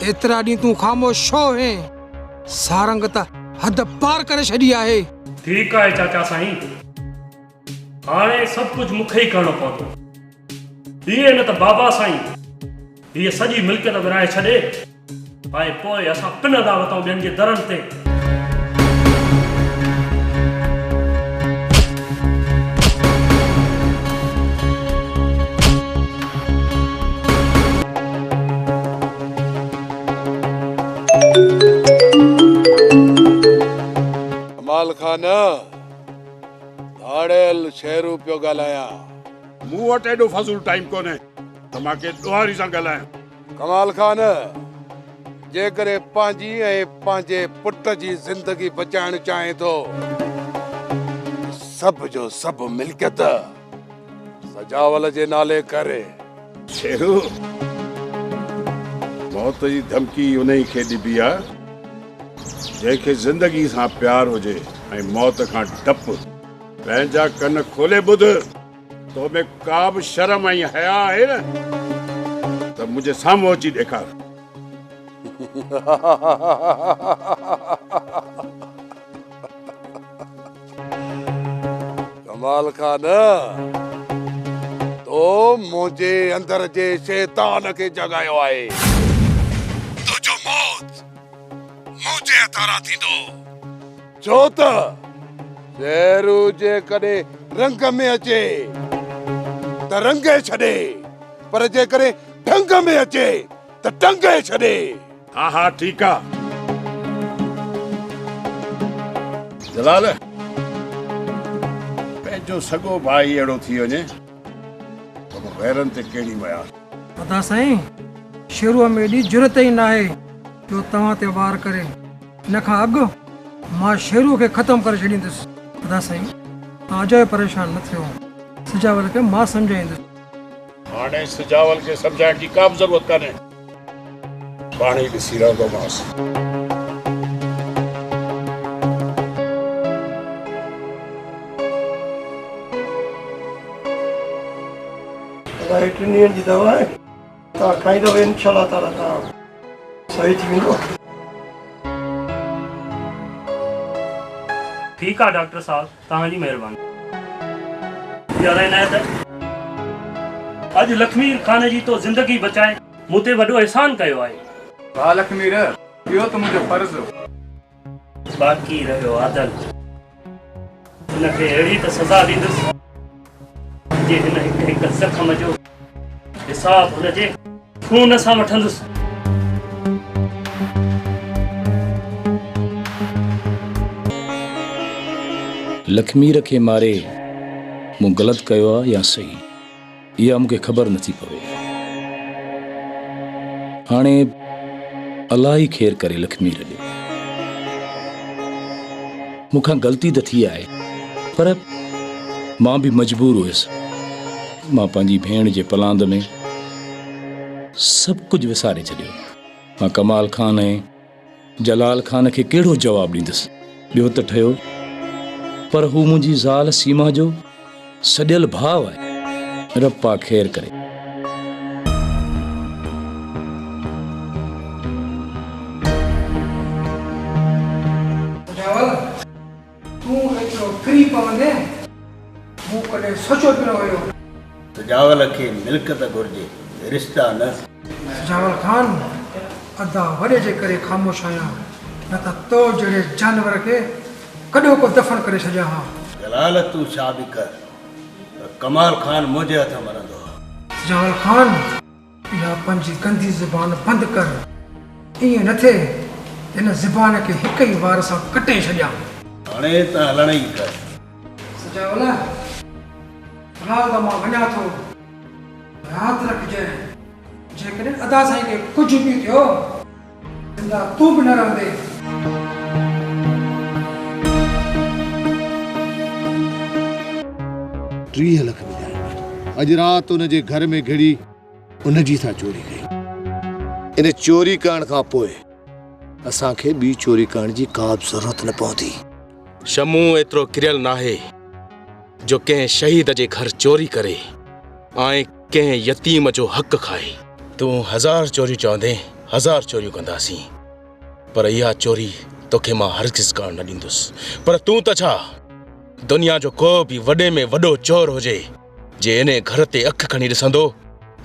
एतरा D तू खामोश छो है? सारंग त हद पार करे छड़ी आहे। ठीक है चाचा साईं, हाणे सब कुछ मुखे ही करणो पवंदो। ये न त बाबा साईं ये सजी मिल्कियत विराए छॾे ऐं पोइ असां पिन था वठूं ॿियनि जे दरनि ते। कमाल खान धाड़ेल शेरू पियो ॻाल्हायां। मूं वटि एॾो फज़ूल टाइम कोन्हे त मां के ॾोहारी सां ॻाल्हायां। कमाल खान जेकरे पंहिंजी ऐं पंहिंजे पुट जी ज़िंदगी बचाइण चाहे थो, सब जो सब मिल्कियत सजावल जे नाले करे। शेरू मौत जी धमकी उन्हीं खे ॾिबी आहे जंहिंखे ज़िंदगी सां प्यार हुजे ऐं मौत खां डपु। पंहिंजा कन खोले ॿुध, तो में का बि शर्म ऐं हया आहे न त मुंहिंजे साम्हूं अची ॾेखार। कमाल खान तो मुंहिंजे अंदर जे शैतान खे जगायो आहे। तुंहिंजो मौत मुंहिंजे हथां थींदो, छो त शेरू जे कॾहिं रंग में अचे त रंगे छॾे, पर जे करे ढंग में अचे त टंगे छॾे। हा हा ठीकु आहे जलाल, पंहिंजो सॻो भाई अहिड़ो थी वञे त पोइ गैरनि ते कहिड़ी मयार। पता साईं शेरूअ में एॾी जुरत ई न आहे जो तव्हां ते वार करे। इन खां अॻु मां शेरू खे ख़तमु करे छॾींदुसि। पता साईं तव्हां अजय परेशान न थियो, सजावल खे मां सम्झाईंदुसि। हाणे सजावल खे सम्झाइण जी का बि ज़रूरत कान्हे, पाणी ॾिसी रहंदोमांसि। अलाए 3 ॾींहंनि जी दवा आहे, तव्हां खाईंदव इंशाअल्लाह ताला तव्हां सही थी वेंदो। ठीक है डॉक्टर साहब, तव्हांजी महिरबानी। यार इनायत अज लक्ष्मी खान जी तो जिंदगी बचाए मूं ते वॾो एहसान कयो आहे। वाह लक्ष्मीर, इहो त मुंहिंजो फर्ज़ हो। बाक़ी रहियो आदल, हिनखे अहिड़ी त सज़ा ॾींदुसि जे हिन हिक हिक ज़ख़्म जो हिसाब हुनजे खून सां वठंदुसि। लक्ष्मीर खे मारे मूं ग़लति कयो आहे या सही, इहा मूंखे ख़बर नथी पवे। हाणे अलाही ख़ैर करे लक्ष्मीर ॾे। मूंखां ग़लती त थी आहे, पर मां बि मजबूर हुयुसि। मां पंहिंजी भेण जे पलांद में सभु कुझु विसारे छॾियो। मां कमाल खान ऐं जलाल खान खे कहिड़ो जवाबु ॾींदुसि? ॿियो त ठहियो, पर हू मुंहिंजी ज़ाल सीमा जो सॼियल भाउ आहे। रब्बा ख़ैर करे। तूं एतिरो किरी पवंदे मूं कॾहिं सोचियो बि न हुयो। सजावल खे मिल्कियत घुरिजे, रिश्ता न। सजावल खान अदा वॾे जे करे ख़ामोश आहियां, न त तो जहिड़े जानवर खे कॾहिं को दफ़न करे छॾिया हा। जलाल तूं छा बि कर, कमाल खान मुंहिंजे हथ मरंदो। सजावल खान इहा पंहिंजी गंदी ज़ुबान बंदि कर। ईअं न थिए हिन ज़ुबान खे हिक ई वार सां कटे छॾियां। हाणे त हलण ई कर। सजावल फ़िलहाल त मां वञा थो। यादि रखिजे, जेकॾहिं अदा साईं खे कुझु बि थियो ज़िंदा तूं बि न रहंदे। 30 लख मिलिया। अॼु राति उन जे घर में घड़ी उन जी था चोरी कई। इन चोरी करण खां पोइ असांखे ॿी चोरी करण जी का बि ज़रूरत न पवंदी। शमू एतिरो किरियल नाहे जो कंहिं शहीद जे घर चोरी करे ऐं कंहिं यतीम जो हक़ खाए। तूं 1000 चोरी चवंदे 1000 चोरियूं कंदासीं, पर इहा चोरी तोखे मां हरगिज़ करण न ॾींदुसि। पर तूं त छा, दुनिया जो को बि वॾे में वॾो चोर हुजे, जे इन घर ते अखि खणी ॾिसंदो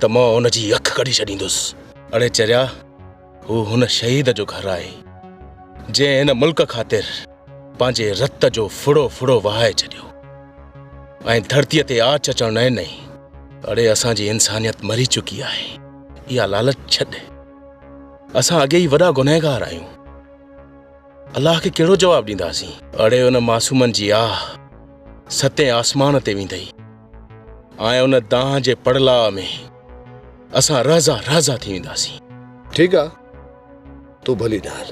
त मां हुनजी अखि कढी छॾींदुसि। अड़े चरिया, हू हुन शहीद जो घर आहे जंहिं हिन मुल्क ख़ातिर पंहिंजे रत जो फुड़ो फुड़ो वहाए छॾियो ऐं धरतीअ ते आच अचण न ॾिनई। अड़े असांजी इंसानियत मरी चुकी आहे। इहा लालच छॾ, असां अॻे ई वॾा गुनहगार आहियूं। अलाह खे कहिड़ो जवाबु ॾींदासीं? अड़े उन मासूमनि जी आह सतें आसमान ते वेंदई ऐं उन दाह जे पड़लाव में असां राज़ा राज़ा थी वेंदासीं। ठीक आहे, तूं भली ॾाल,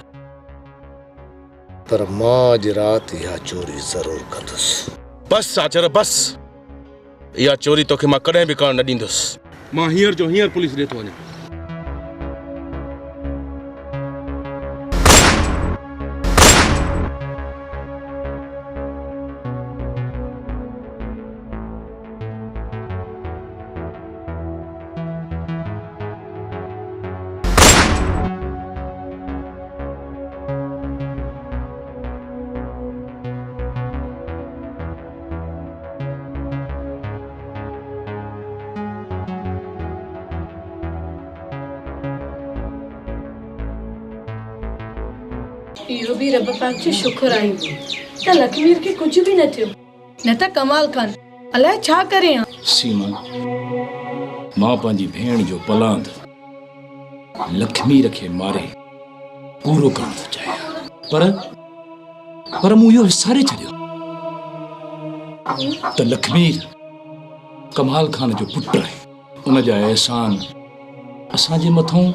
पर मां अॼु राति इहा चोरी ज़रूर कंदुसि। बस आचर बस, इहा चोरी तोखे मां कॾहिं बि करण न ॾींदुसि। मां हींअर जो हींअर पुलिस ॾे थो वञा। इहो बि रब पाक जो शुक्र आहे त लखमीर खे कुझु बि न थियो, न त कमाल खान अलाए छा करे हा। सीमा, मां पंहिंजी भेण जो पलांद लखमीर खे मारे पूरो करण थो चाहियां, पर मूं इहो विसारे छॾियो त लखमीर कमाल खान जो पुटु आहे। उन जा एहसान असांजे मथां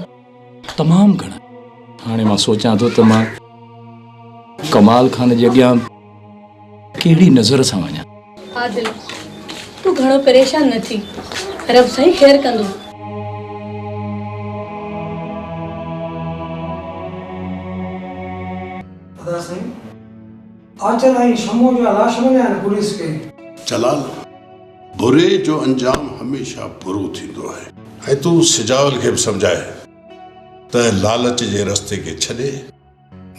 तमामु घणा। हाणे मां सोचां थो त मां कमाल खान जे अॻियां कहिड़ी नज़र सां वञा। आदिल, तूं घणो परेशान न थी, रब साईं ख़ैर कंदो। दादा साईं, आचल ऐं शमो जा लाश मिलिया आहिनि पुलिस खे। जलाल, बुरे जो अंजाम हमेशा बुरो थींदो आहे ऐं तूं सिजावल खे बि सम्झाए त लालच जे रस्ते खे छॾे,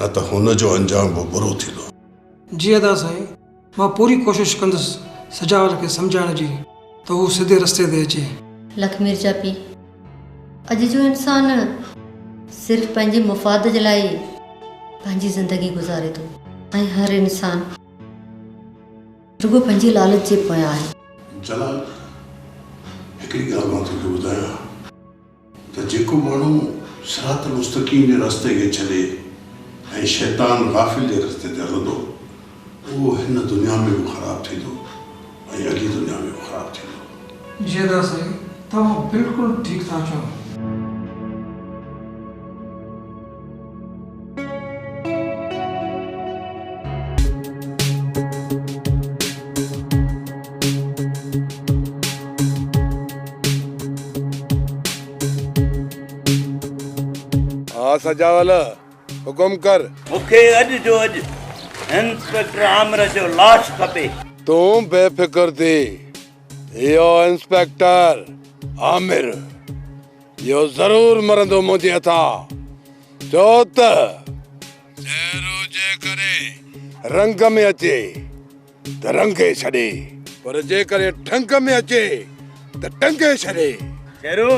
न त हुन जो अंजाम बि बुरो थींदो। जी दादा साईं, मां पूरी कोशिशि कंदुसि सजावल खे सम्झाइण जी त हू सिधे रस्ते ते अचे। लखमीर जा पीउ, अॼु जो इंसान सिर्फ़ पंहिंजे मुफ़ाद जे लाइ पंहिंजी ज़िंदगी गुज़ारे थो ऐं हर इंसान रुगो पंहिंजी लालच जे पोयां आहे। जलाल, हिकिड़ी ॻाल्हि मां तोखे ॿुधायां त जेको माण्हू सिरात मुस्तक़ीम जे रस्ते खे छॾे ऐं शैतान गाफ़िल जे रस्ते ते हलंदो, उहो हिन दुनिया में बि ख़राबु थींदो ऐं अॻी दुनिया में बि ख़राबु थींदो। जी दादा साईं, तव्हां बिल्कुलु ठीकु था चओ। हाँ सजावल, हुकुम कर। मूंखे अॼु जो अॼु इंस्पेक्टर आमिर जो लाश खपे। तूं बेफिक्र थी, इहो इंस्पेक्टर आमिर इहो ज़रूर मरंदो मुंहिंजे हथां। छो त ज़हरो जे करे रंग में अचे त रंगे छॾे, पर जे करे ठंग में अचे त टंगे छॾे। शेरू,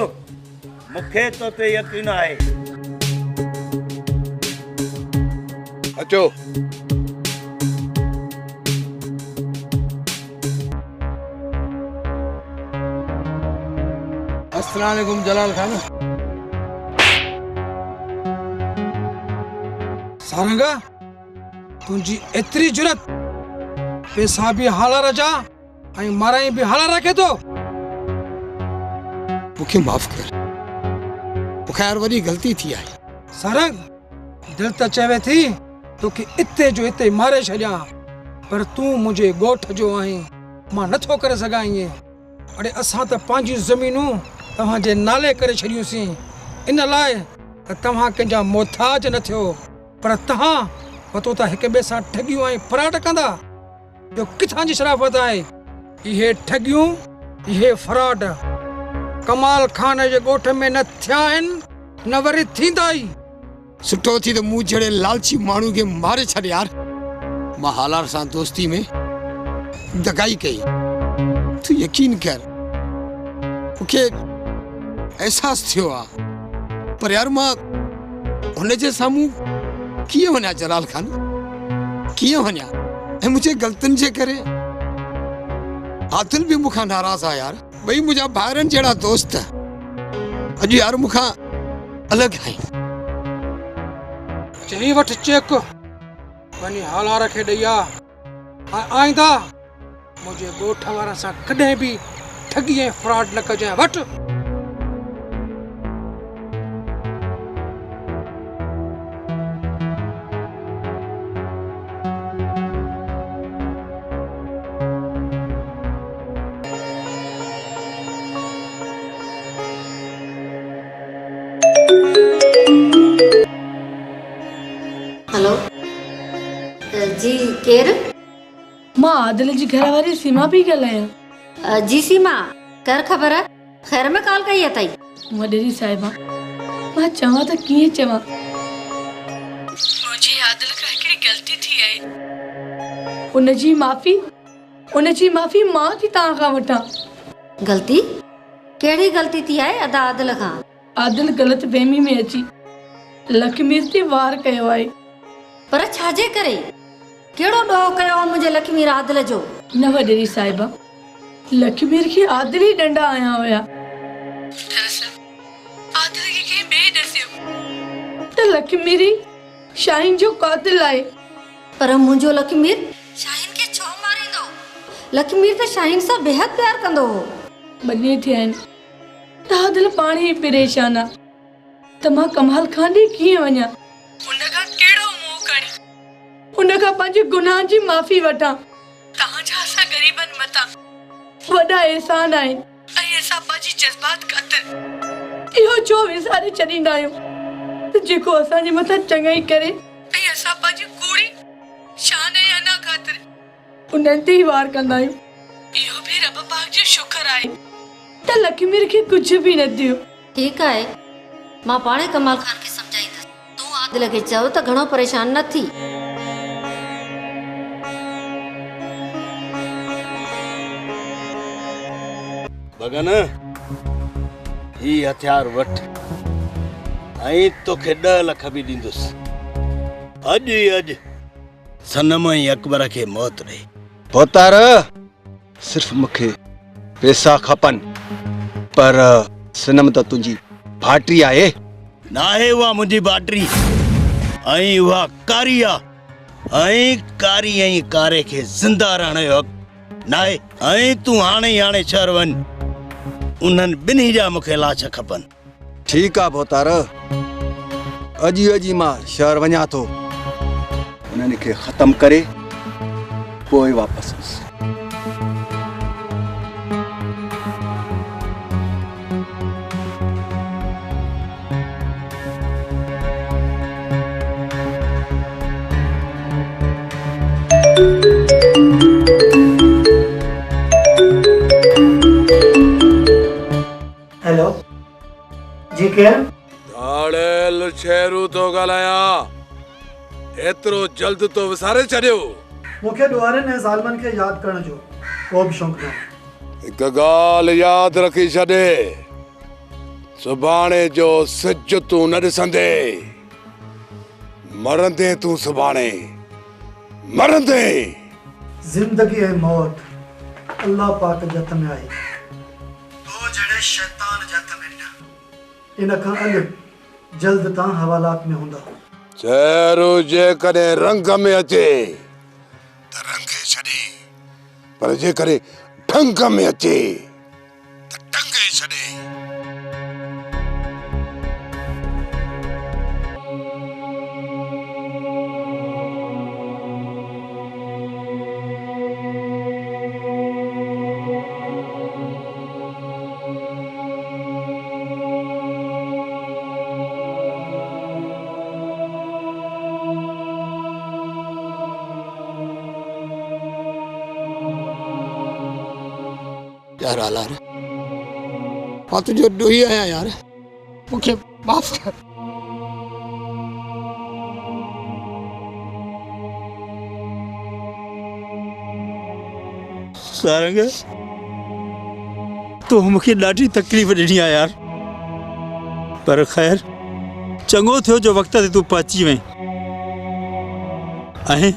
मूंखे तो ते यकीन आहे। अचो। अस्सलाम वालेकुम जलाल खान। सारंगा, तुंहिंजी एतिरी जुरत, पैसा बि हाला रजा ऐं माराई बि हाला रखे थो। मूंखे माफ़ कर, मूंखे यार वॾी ग़लती थी आहे। सारंग, दिल त चवे थी तोखे इते जो इते मारे छॾियां, पर तूं मुंहिंजे ॻोठ जो आहीं, मां नथो करे सघां ईअं। अड़े असां त पंहिंजी ज़मीनूं तव्हांजे नाले करे छॾियूंसीं, इन लाइ त तव्हां कंहिंजा मोहताज न थियो, पर तव्हां पतो त हिक ॿिए सां ठगियूं ऐं फराड कंदा। इहो किथां जी शराफ़त आहे? इहे ठगियूं, इहे फराड कमाल खान जे ॻोठ में न थिया आहिनि न वरी थींदा ई। सुठो थी त मूं जहिड़े लालची माण्हू खे मारे छॾ यार। मां हालार सां दोस्ती में दगाई कई। तूं यकीन कर मूंखे एहसास थियो आहे, पर यार मां हुन जे साम्हूं कीअं वञा जलाल खान, कीअं वञा? ऐं मुंहिंजे ग़लतियुनि जे करे आदिल बि मूंखां नाराज़ आहे यार। ॿई मुंहिंजा भाइरनि जहिड़ा दोस्त अॼु यार मूंखां अलॻि आहिनि। चई वठ चेक वञी हालार खे ॾेई आ। आईंदा मुंहिंजे ॻोठ वारनि सां कॾहिं बि ठगी ऐं फ्रॉड न कजांइ। वठ। हेलो जी केर? मां आदिल जी घरवारी सीमा पई ॻाल्हायां। जी सीमा कर ख़बर है, ख़ैर में कॉल कई अथई? वॾेरी साहिबा मां चवां त कीअं चवां, मुंहिंजी आदिल खां हिकिड़ी ग़लती थी आहे। उनजी माफ़ी मां थी तव्हां खां वठां। ग़लती? कहिड़ी ग़लती थी आहे अदा आदिल खां? आदिल ग़लत फहमी में अची लखमीर ते वार कयो आहे। पर छाजे करे? केड़ो ॾोह कयो मुंहिंजे लखमीर आदिल जो? न वॾेरी साहिबा, लखमीर खे आदिल ई डंडा आया हुया। दरअसल आदिल खे कंहिं ॿिए ॾसियो त लखमीर शाहीन जो कातिल आहे। पर मुंहिंजो लखमीर शाहीन खे छो मारींदो? लखमीर त शाहीन सां बेहद प्यार कंदो हो। ॿ थिया आहिनि त आदिल पाण ई परेशान आहे त मां कमाल खान ॾे कीअं वञा? उनखां कहिड़ो मुंहुं खणी उनखां पंहिंजे गुनाहनि जी माफ़ी वठां? तव्हांजा असां ग़रीबनि मथां वॾा एहसान आहिनि ऐं असां पंहिंजी जज़्बात ख़ातिर इहो छो विसारे छॾींदा आहियूं त जेको असांजे मथां चङाई करे ऐं असां पंहिंजी कूड़ी शान ऐं अना ख़ातिर उन्हनि ते ई वार कंदा आहियूं। इहो बि रब पाक जो शुक्र आहे त लखमीर खे कुझु बि न थियो। ठीकु आहे, मां पाणे कमाल खान खे समझाईंदसि। तूं आदिल खे चओ त घणो परेशान न थी। भगन ही हथियार वठ ऐं तोखे 10 लख बि ॾींदुसि। अॼु ई अॼु सनम ऐं अकबर खे मौत ॾे। पोतार सिर्फ़ मूंखे पैसा खपनि, पर सनम त तुंहिंजी भाटी आहे। नाहे उहा मुंहिंजी भाटी ऐं उहा कारी आहे ऐं कारी ऐं कारे खे ज़िंदा रहण जो हक़ नाहे। ऐं तूं हाणे शहर वञ, उन्हनि ॿिन्ही जा मूंखे लाश खपनि। ठीकु आहे पोतार, अॼु मां शहर वञा थो, उन्हनि खे ख़तम करे पोइ वापसि। हेलो जी केर? दाड़ेल शेरू तो ॻाल्हायां। एतिरो जल्द तो विसारे छॾियो? मूंखे ॾुआरनि ऐं ज़ालमनि खे यादि करण जो को बि शौक़ु न। हिकु ॻाल्हि यादि रखी छॾे, सुभाणे जो सिज तूं न ॾिसंदे, मरंदे तूं सुभाणे मरंदे। ज़िंदगी ऐं मौत अल्लाह पाक जे हथ में आहे। तो जड़े शैतान जे हथ में न। इन खां अॻु जल्द तव्हां हवालात में हूंदा। शेरू जेकॾहिं रंग में अचे त रंगे छॾे, पर जेकॾहिं ढंग में अचे त ढंगे छॾे। यार आलार मां तुंहिंजो ॾोही आहियां यार। मूंखे माफ़ कर। सारंग तो मूंखे ॾाढी तकलीफ़ ॾिनी आहे यार, पर ख़ैर चङो थियो जो वक़्त ते तूं पहुची वहीं। ऐं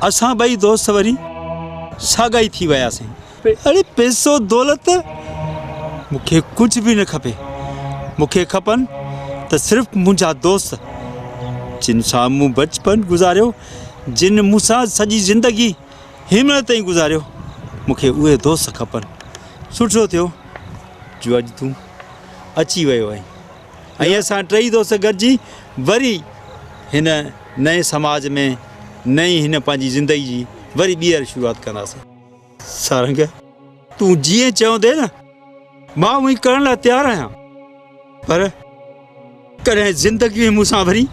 असां ॿई दोस्त वरी साॻाई थी वियासीं। अरे पैसो दौलत मूंखे कुझु बि न खपे, मूंखे खपनि त सिर्फ़ु मुंहिंजा दोस्त जिन सां मूं बचपन गुज़ारियो, जिन मूंसां सॼी ज़िंदगी हिनमहिल ताईं गुज़ारियो, मूंखे उहे दोस्त खपनि। सुठो थियो जो अॼु तूं अची वियो आहीं ऐं असां टई दोस्त गॾिजी वरी हिन नए समाज में नई हिन पंहिंजी ज़िंदगी जी वरी ॿीहर शुरूआत कंदासीं। सारंग तूं जीअं चवंदे न मां उहो करण लाइ तयारु आहियां, पर कॾहिं ज़िंदगी में मूंसां वरी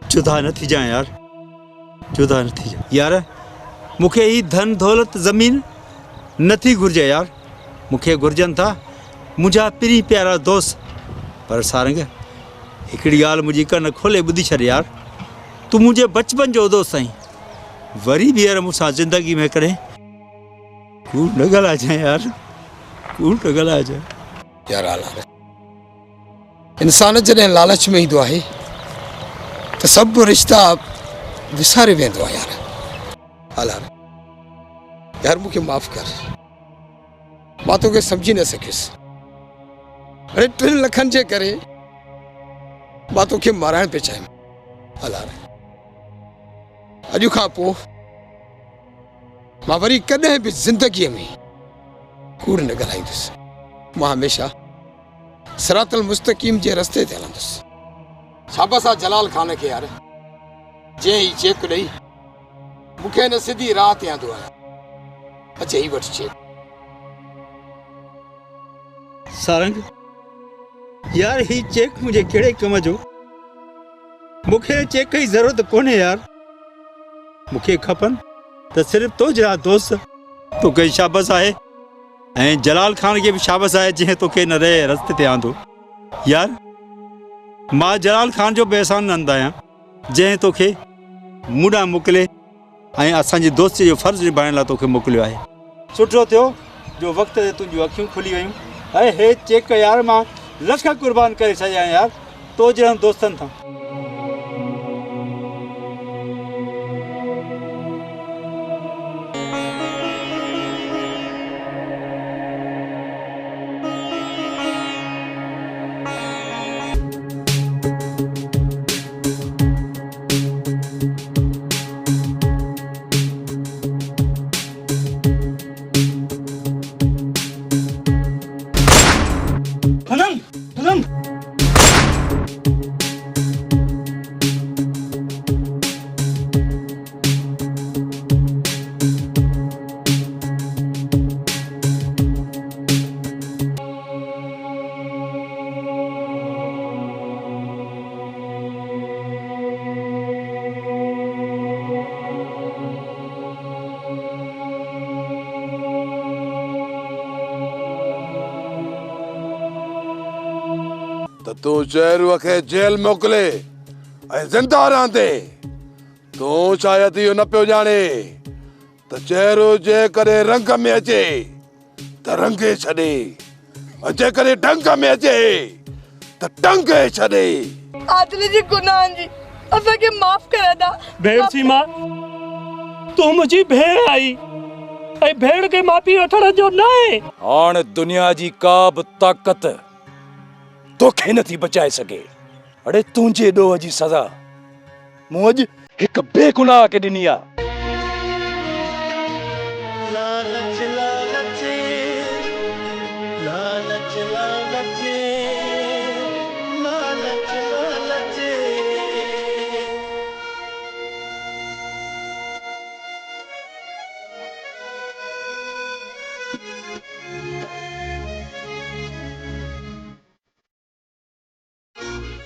जुदा न थी जाए यार, जुदा न थी जाए यार। मूंखे ही धन दौलत ज़मीन नथी घुरिजे यार, मूंखे घुरिजनि था मुंहिंजा पिरी प्यारा दोस्त। पर सारंग हिकिड़ी ॻाल्हि मुंहिंजी कन खोले ॿुधी छॾ यार, तूं मुंहिंजे बचपन जो दोस्त आहीं, वरी ॿीहर मूंसां ज़िंदगी में कॾहिं कूड़ न ॻाल्हाइजांइ यार, कूड़ न ॻाल्हाइजांइ यार। इंसान जॾहिं लालच में ईंदो आहे त सभु रिश्ता विसारे वेंदो आहे यार। हालार यार मूंखे माफ़ कर, मां तोखे सम्झी न सकियुसि। अरे 3 लखनि जे करे मां तोखे माराइण पियो चाहियां। हालार अॼु खां पोइ मां वरी कॾहिं बि ज़िंदगीअ में कूड़ न ॻाल्हाईंदुसि। मां हमेशह सिरातल मुस्तक़ीम जे रस्ते ते हलंदुसि। शाबाश आहे जलाल खान खे यार, जंहिं ही चेक ॾेई मूंखे हिन सिधी राह ते आंदो आहे। अचे ही वठि चेक। सारंग यार ही चेक मुझे कहिड़े कम जो, मूंखे चेक जी ज़रूरत कोन्हे यार। मूंखे खपनि त सिर्फ़ु तो जहिड़ा दोस्त। तोखे शाबाश आहे ऐं जलाल खान खे बि शाबाश आहे जंहिं तोखे हिन रहे रस्ते ते आंदो यार। मां जलाल खान जो बि एहसान नंद आहियां जंहिं तोखे मूंॾां मोकिले ऐं असांजी दोस्ती जो फ़र्ज़ु निभाइण लाइ तोखे मोकिलियो आहे। सुठो थियो जो वक़्त ते तुंहिंजूं अखियूं खुली वयूं। ऐं हे चेक यार मां लख क़ुर्बान करे छॾिया यार तो जहिड़नि दोस्तनि सां। त तूं चेरूअ खे जेल मोकिले ऐं ज़िंदा रहंदे। तूं शायद इहो न पियो ॼाणे त चेरू जेकॾहिं रंग में अचे त रंगे छॾे, जेकॾहिं ढंग में अचे त टंगे छॾे। आदिल जी गुनाहनि जी असांखे माफ़ करे दा। भेण सीमा तूं मुंहिंजी भेण आई ऐं भेण खे माफ़ी वठण जो न आहे। हाणे दुनिया जी का बि ताक़त तोखे नथी बचाए सघे। अड़े तुंहिंजे ॾोह जी सज़ा मूं अॼु हिकु बेगुनाह खे ॾिनी आहे।